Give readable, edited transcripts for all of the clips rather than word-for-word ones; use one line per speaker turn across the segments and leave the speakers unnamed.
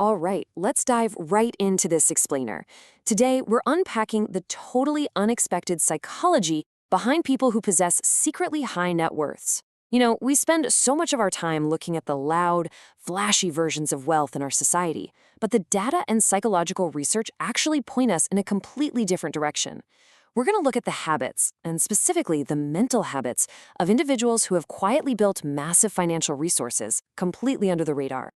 All right, let's dive right into this explainer. Today, we're unpacking the totally unexpected psychology behind people who possess secretly high net worths. We spend so much of our time looking at the loud, flashy versions of wealth in our society, but the data and psychological research actually point us in a completely different direction. We're going to look at the habits, and specifically the mental habits, of individuals who have quietly built massive financial resources completely under the radar.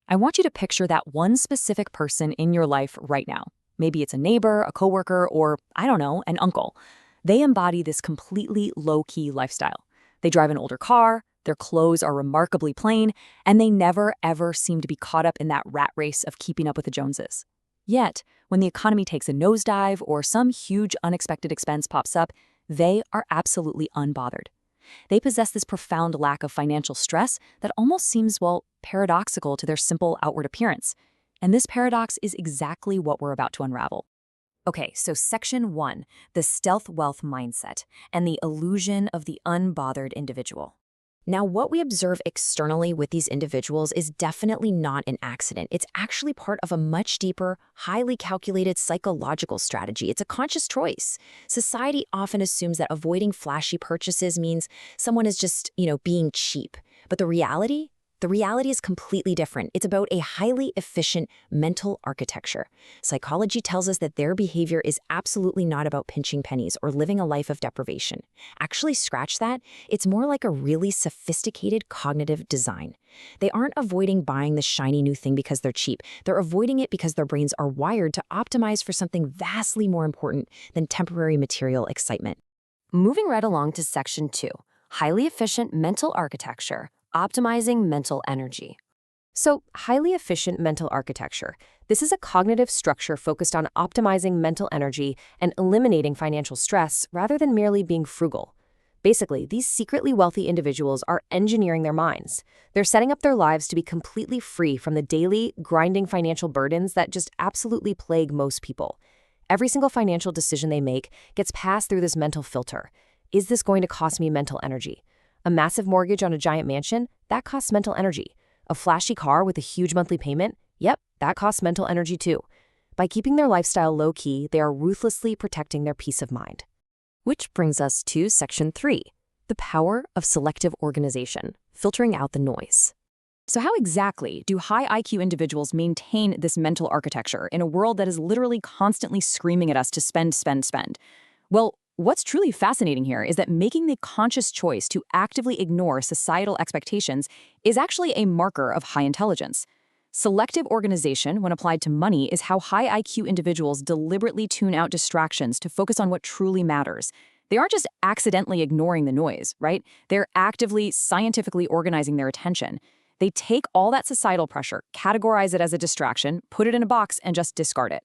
I want you to picture that one specific person in your life right now. Maybe it's a neighbor, a coworker, or, I don't know, an uncle. They embody this completely low-key lifestyle. They drive an older car, their clothes are remarkably plain, and they never, ever seem to be caught up in that rat race of keeping up with the Joneses. Yet, when the economy takes a nosedive or some huge unexpected expense pops up, they are absolutely unbothered. They possess this profound lack of financial stress that almost seems, well, paradoxical to their simple outward appearance. And this paradox is exactly what we're about to unravel. Okay, so Section 1, the stealth wealth mindset and the illusion of the unbothered individual. Now, what we observe externally with these individuals is definitely not an accident. It's actually part of a much deeper, highly calculated psychological strategy. It's a conscious choice. Society often assumes that avoiding flashy purchases means someone is just, being cheap. But the reality is completely different. It's about a highly efficient mental architecture. Psychology tells us that their behavior is absolutely not about pinching pennies or living a life of deprivation. Actually, scratch that. It's more like a really sophisticated cognitive design. They aren't avoiding buying the shiny new thing because they're cheap. They're avoiding it because their brains are wired to optimize for something vastly more important than temporary material excitement.
Moving right along to Section 2, highly efficient mental architecture, optimizing mental energy. So, highly efficient mental architecture. This is a cognitive structure focused on optimizing mental energy and eliminating financial stress rather than merely being frugal. Basically, these secretly wealthy individuals are engineering their minds. They're setting up their lives to be completely free from the daily, grinding financial burdens that just absolutely plague most people. Every single financial decision they make gets passed through this mental filter. Is this going to cost me mental energy? A massive mortgage on a giant mansion? That costs mental energy. A flashy car with a huge monthly payment? Yep, that costs mental energy too. By keeping their lifestyle low-key, they are ruthlessly protecting their peace of mind. Which brings us to Section 3, the power of selective organization, filtering out the noise.
So how exactly do high IQ individuals maintain this mental architecture in a world that is literally constantly screaming at us to spend, spend, spend? Well, what's truly fascinating here is that making the conscious choice to actively ignore societal expectations is actually a marker of high intelligence. Selective organization, when applied to money, is how high IQ individuals deliberately tune out distractions to focus on what truly matters. They aren't just accidentally ignoring the noise, right? They're actively, scientifically organizing their attention. They take all that societal pressure, categorize it as a distraction, put it in a box, and just discard it.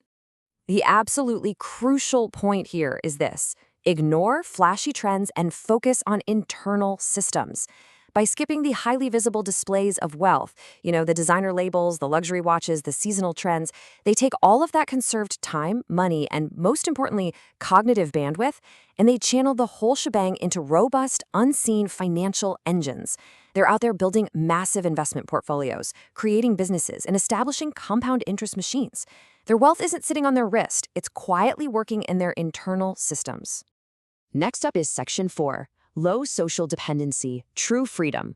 The absolutely crucial point here is this: ignore flashy trends and focus on internal systems. By skipping the highly visible displays of wealth, the designer labels, the luxury watches, the seasonal trends, they take all of that conserved time, money, and most importantly, cognitive bandwidth, and they channel the whole shebang into robust, unseen financial engines. They're out there building massive investment portfolios, creating businesses, and establishing compound interest machines. Their wealth isn't sitting on their wrist, it's quietly working in their internal systems. Next up is Section 4, low social dependency, true freedom.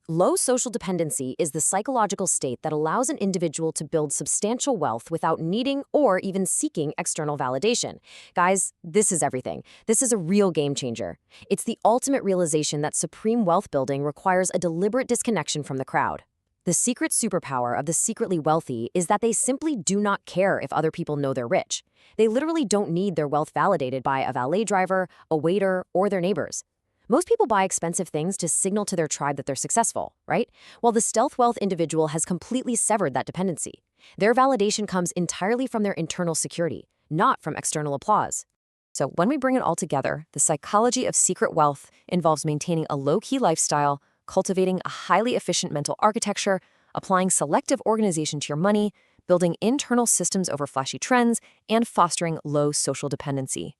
Low social dependency is the psychological state that allows an individual to build substantial wealth without needing or even seeking external validation. Guys, this is everything. This is a real game changer. It's the ultimate realization that supreme wealth building requires a deliberate disconnection from the crowd. The secret superpower of the secretly wealthy is that they simply do not care if other people know they're rich. They literally don't need their wealth validated by a valet driver, a waiter, or their neighbors. Most people buy expensive things to signal to their tribe that they're successful, right? While the stealth wealth individual has completely severed that dependency. Their validation comes entirely from their internal security, not from external applause. So when we bring it all together, the psychology of secret wealth involves maintaining a low-key lifestyle, cultivating a highly efficient mental architecture, applying selective organization to your money, building internal systems over flashy trends, and fostering low social dependency.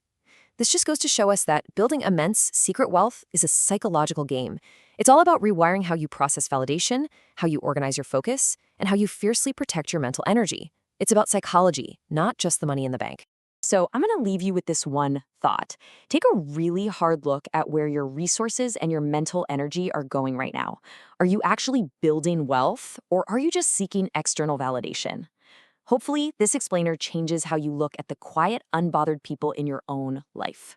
This just goes to show us that building immense secret wealth is a psychological game. It's all about rewiring how you process validation, how you organize your focus, and how you fiercely protect your mental energy. It's about psychology, not just the money in the bank.
So I'm going to leave you with this one thought. Take a really hard look at where your resources and your mental energy are going right now. Are you actually building wealth, or are you just seeking external validation? Hopefully, this explainer changes how you look at the quiet, unbothered people in your own life.